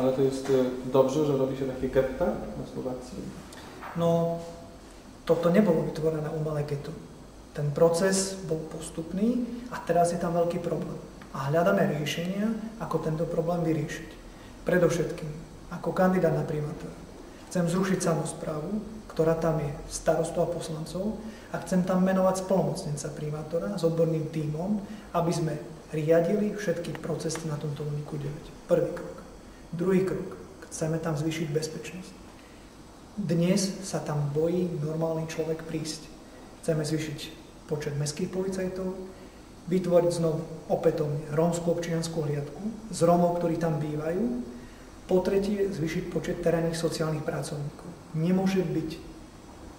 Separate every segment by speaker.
Speaker 1: Ale to jest dobrze, że robi się takie getta na Słowacji?
Speaker 2: No, toto nebolo vytvorené umelé geto. Ten proces bol postupný a teraz je tam veľký problém. A hľadáme riešenia, ako tento problém vyriešiť. Predovšetkým, ako kandidát na primátora. Chcem zrušiť samosprávu, ktorá tam je starostov a poslancov a chcem tam menovať splnomocnenca primátora s odborným tímom, aby sme riadili všetky procesy na tomto úniku 9. Prvý krok. Druhý krok. Chceme tam zvýšiť bezpečnosť. Dnes sa tam bojí normálny človek prísť. Chceme zvýšiť počet mestských policajtov, vytvoriť znovu opätovne rómsku občiansku hliadku z Rómov, ktorí tam bývajú. Po tretie, zvýšiť počet terénnych sociálnych pracovníkov. Nemôže byť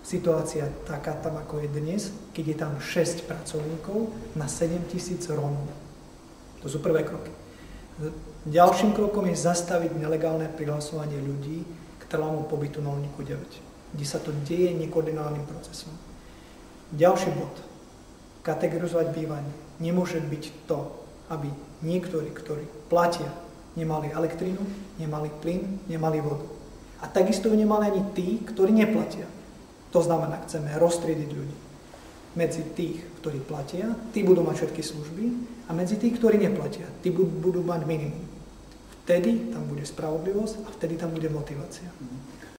Speaker 2: situácia taká tam, ako je dnes, keď je tam 6 pracovníkov na 7 000 Rómov. To sú prvé kroky. Ďalším krokom je zastaviť nelegálne prihlasovanie ľudí k trvalému pobytu na úniku 9, kde sa to deje nekoordinovaným procesom. Ďalší bod. Kategorizovať bývanie. Nemôže byť to, aby niektorí, ktorí platia, nemali elektrínu, nemali plyn, nemali vodu. A takisto nemali ani tí, ktorí neplatia. To znamená, chceme roztriediť ľudí. Medzi tých, ktorí platia, tí budú mať všetky služby a medzi tých, ktorí neplatia, tí budú mať minimum. Vtedy tam bude spravodlivosť a vtedy tam bude motivácia.